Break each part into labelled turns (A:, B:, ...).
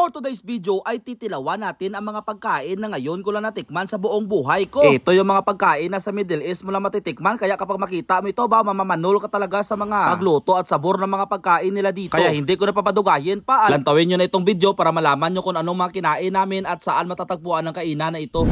A: For today's video ay titilawan natin ang mga pagkain na ngayon ko lang natikman sa buong buhay ko. Ito yung mga pagkain na sa Middle East mo lang matitikman, kaya kapag makita mo ito ba, mamamanol ka talaga sa mga pagluto at sabor ng mga pagkain nila dito. Kaya hindi ko na papadugayin pa. Lantawin nyo na itong video para malaman nyo kung anong mga kinain namin at saan matatagpuan ang kainan na ito.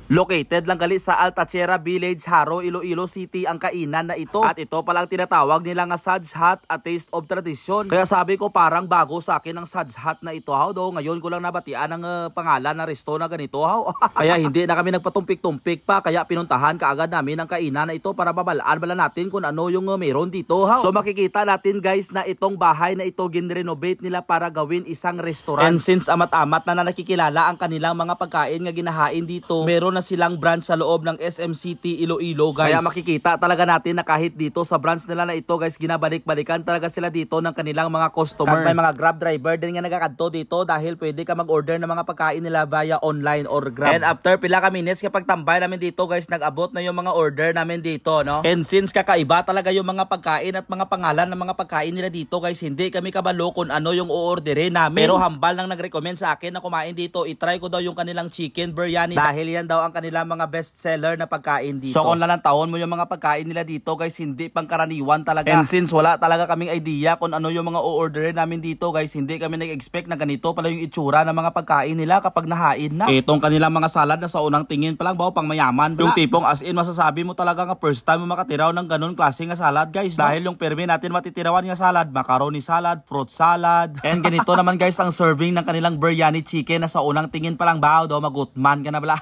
A: Located lang gali sa Altachera Village, Haro, Iloilo City ang kainan na ito. At ito palang tinatawag nila nga Sajj Hut, a taste of tradition. Kaya sabi ko parang bago sa akin ang Sajj Hut na ito. Do ngayon ko lang nabatian ang pangalan na resto na ganito. Kaya hindi na kami nagpatumpik-tumpik pa. Kaya pinuntahan kaagad namin ang kainan na ito para babalaan bala natin kung ano yung meron dito. So makikita natin guys na itong bahay na ito ginrenovate nila para gawin isang restaurant. And since amat-amat na nakikilala ang kanilang mga pagkain nga ginahain dito, meron na silang branch sa loob ng SM City Iloilo guys. Kaya makikita talaga natin na kahit dito sa branch nila na ito guys, ginabalik-balikan talaga sila dito ng kanilang mga customer. May mga Grab driver din nga nagakadto dito dahil pwede ka mag-order ng mga pagkain nila via online or Grab. And after pila ka minutes kapag tambay namin dito guys, nag-abot na yung mga order namin dito, no? And since kakaiba talaga yung mga pagkain at mga pangalan ng mga pagkain nila dito guys, hindi kami kabalo kung ano yung o-orderin namin. Pero hambal nang nag-recommend sa akin na kumain dito, itry ko daw yung kanilang chicken biryani dahil yan daw ang kanilang mga best seller na pagkain dito. So kung lang taon mo yung mga pagkain nila dito guys, hindi pangkaraniwan talaga. And since wala talaga kaming idea kung ano yung mga o-orderin namin dito guys, hindi kami nag-expect na ganito pala yung itsura ng mga pagkain nila kapag nahain na. Itong kanilang mga salad na sa unang tingin pa lang ba pang mayaman. Yung tipong as in masasabi mo talaga nga first time mo makatiraw ng ganun klase nga salad guys. No? Dahil yung permi natin matitirawan nga salad, macaroni salad, fruit salad. And ganito naman guys ang serving ng kanilang biryani chicken na sa unang tingin pa lang ba daw magutman ka na bala.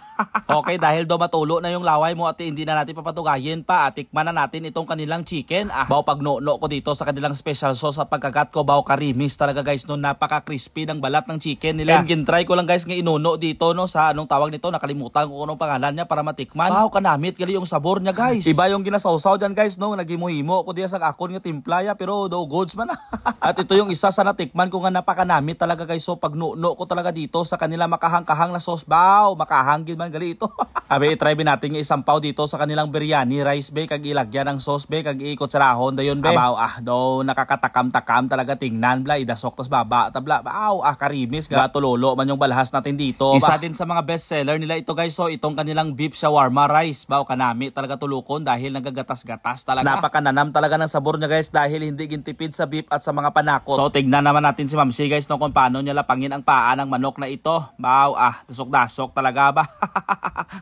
A: Okay, dahil daw matulo na yung laway mo at hindi na natin papatugayin pa at tikman na natin itong kanilang chicken. Baw pag no ko dito sa kanilang special sauce at pagkagat ko, baw karimis talaga guys no, napaka-crispy ng balat ng chicken nila. And gintry ko lang guys nga inuno dito no sa anong tawag nito, nakalimutan ko kung anong pangalan niya para matikman. Baw kanamit gali yung sabor niya guys. Iba yung ginasawsaw dyan guys no, naghimuhimo ko diya sa akon nga timplaya pero do goods man. At ito yung isa sa natikman ko nga napakanamit talaga guys. So pag no ko talaga dito sa kanila makahang-kahang na sauce, baw makahangin man gali ito. Abe try natin yung isampaw dito sa kanilang biryani rice be, kag ilagyan ng sauce be, kag iikot sa rahon dayon be. Abaw do nakakatakam-takam talaga tingnan bla, idasok tas baba tabla. Karimis gatulolo man yung balahas natin dito. Isa din sa mga best seller nila ito guys. So itong kanilang beef shawarma rice, baw kanami talaga tulukon dahil nagagatas-gatas talaga. Napakananam talaga ng sabor niya guys dahil hindi gintipid sa beef at sa mga panakot. So tignan naman natin si Ma'am Shi guys no kung paano niya lapangin ang paa ng manok na ito. Baw dasok-dasok talaga ba.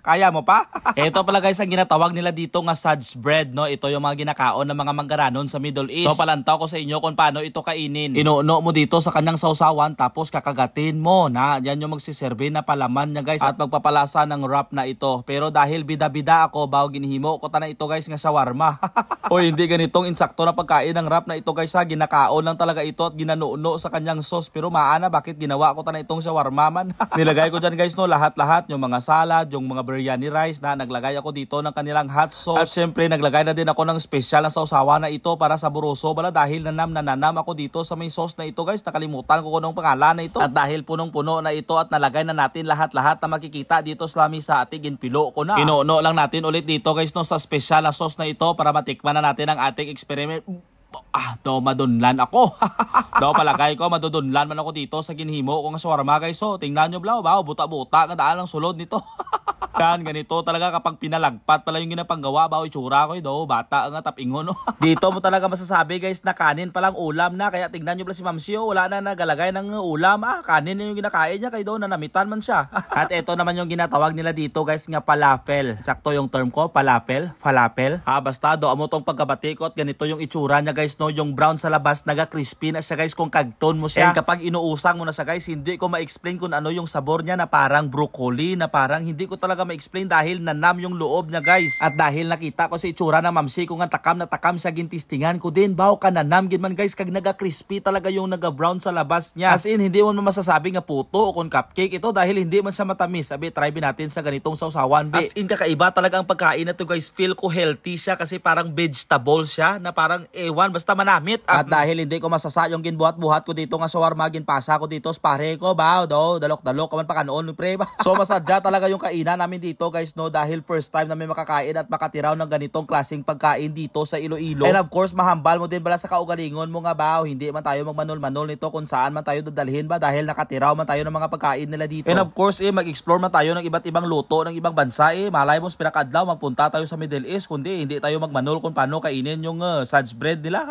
A: Kaya mo pa? Ito pala guys ang ginatawag nila dito nga Sajj bread no. Ito yung mga ginakaon ng mga manggaranon sa Middle East. So palantaw ko sa inyo kung paano ito kainin. Inuuno mo dito sa kanyang sausawan tapos kakagatin mo na yan yung magsiserve na palaman niya guys at magpapalasa ng wrap na ito. Pero dahil bida-bida ako, baw ginihimo ko ta na ito guys nga shawarma. O hindi ganitong insakto na pagkain ng wrap na ito guys ha. Ginakaon lang talaga ito at ginanuno sa kanyang sauce. Pero maana bakit ginawa ko ta na itong shawarma man. Nilagay ko dyan guys no lahat-lahat yung mga salad, yung mga biryani rice na naglagay ako dito ng kanilang hot sauce. At syempre naglagay na din ako ng special na sausawa na ito para sa buroso bala dahil nanam ako dito sa may sauce na ito guys. Nakalimutan ko kung anong pangalan na ito. At dahil punong-puno na ito at nalagay na natin lahat-lahat na makikita dito sa lami sa ating ginpilo ko na. Inuuno lang natin ulit dito guys no sa special na sauce na ito para matikman na natin ang ating experiment. Do madunlan ako. Do palagay ko madudunlan man ako dito sa ginhimo ko nga shawarma guys. So tingnan nyo blaw ba, buta-buta nga daan ang sulod nito. Kan ganito talaga kapag pinalagpat pala yung ginapanggawa ba itsura ko do bata nga tapingon no. Dito mo talaga masasabi guys na kanin palang ulam na, kaya tingnan nyo pala si Ma'am Shio wala na nagalagay ng ulam. Kanin na yung ginakain niya kay do nanamitan man siya. At ito naman yung ginatawag nila dito guys nga falafel. Sakto yung term ko, falafel. Basta do amo tong pagkabatikot ganito yung itsura niya guys no, yung brown sa labas naga-crispy na siya guys kung kagton mo siya. And kapag inuusang mo na siya guys, hindi ko ma-explain kung ano yung sabor niya na parang broccoli na parang hindi ko talaga ma-explain dahil nanam yung loob niya guys. At dahil nakita ko sa itsura ng Ma'am Shi ko nga takam na takam siya gintistingan ko din, baw ka nanam gid man guys kag naga-crispy talaga yung naga-brown sa labas niya. As in hindi mo masasabi nga puto o kung cupcake ito dahil hindi man siya matamis. Sabi try natin sa ganitong sausawan. As in kakaiba talaga ang pagkain na to guys. Feel ko healthy siya kasi parang vegetable siya na parang ewan basta manamit. At dahil hindi ko masasa yung ginbuhat-buhat ko dito nga shawarma, ginpasa ko dito sa pare ko baw do dalok-dalok ka man pa kanoon pre ba. So masadya talaga yung kainan namin namin dito guys no, dahil first time na may makakain at makatiraw ng ganitong klaseng pagkain dito sa Iloilo. And of course mahambal mo din bala sa kaugalingon mo nga ba, hindi man tayo magmanol-manol nito kung saan man tayo dadalhin ba dahil nakatiraw man tayo ng mga pagkain nila dito. And of course mag-explore man tayo ng iba't ibang luto ng ibang bansa malay mo pinakadlaw magpunta tayo sa Middle East kundi hindi tayo magmanol kung paano kainin yung Saj bread nila.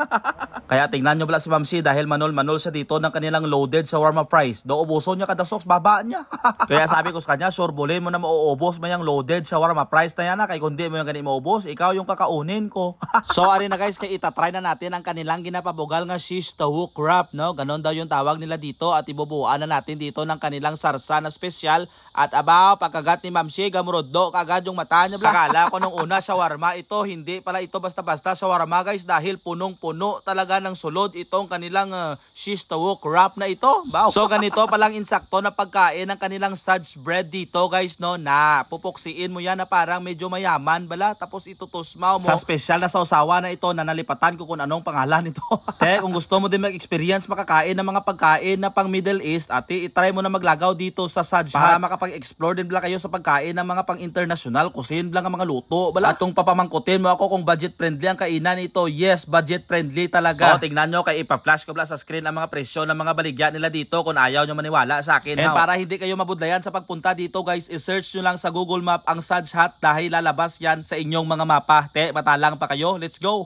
A: Kaya tingnan nyo pala si Ma'am C dahil manol-manol siya dito ng kanilang loaded shawarma fries. Do ubuso niya kada sauce baba niya. Kaya sabi ko sa kanya, sure bulin mo na mauubos mo yung loaded shawarma fries na yan kay kundi mo yung ganit maubos, ikaw yung kakaunin ko. So ari na guys, kay itatry na natin ang kanilang ginapabugal nga shish tawuk wrap no. Ganon daw yung tawag nila dito at ibubuan na natin dito ng kanilang sarsa na special. At abaw, pagkagat ni Ma'am C, gamuroddo kagad yung mata niya. Akala ko nung una shawarma ito, hindi pala ito basta-basta shawarma guys dahil punong-puno talaga ng sulod itong kanilang shish tawuk wrap na ito. Wow. So ganito palang insakto na pagkain ng kanilang Saj bread dito guys no, na pupuksiin mo yan na parang medyo mayaman bala tapos itutusmaw mo sa special na sausawa na ito na nalipatan ko kung anong pangalan nito. Kaya kung gusto mo din mag-experience makakain ng mga pagkain na pang Middle East, ati itry mo na maglagaw dito sa Saj para makapag-explore din bala kayo sa pagkain ng mga pang international cuisine bala nga mga luto bala. At kung papamangkutin mo ako kung budget friendly ang kainan ito, yes, budget friendly talaga. O tingnan nyo, kay ipa-flash ko bala sa screen ang mga presyo ng mga baligya nila dito kung ayaw nyo maniwala sa akin. And para hindi kayo mabudlayan sa pagpunta dito guys, i-search nyo lang sa Google Map ang Saj Hut dahil lalabas yan sa inyong mga mapa. Matalang pa kayo, let's go!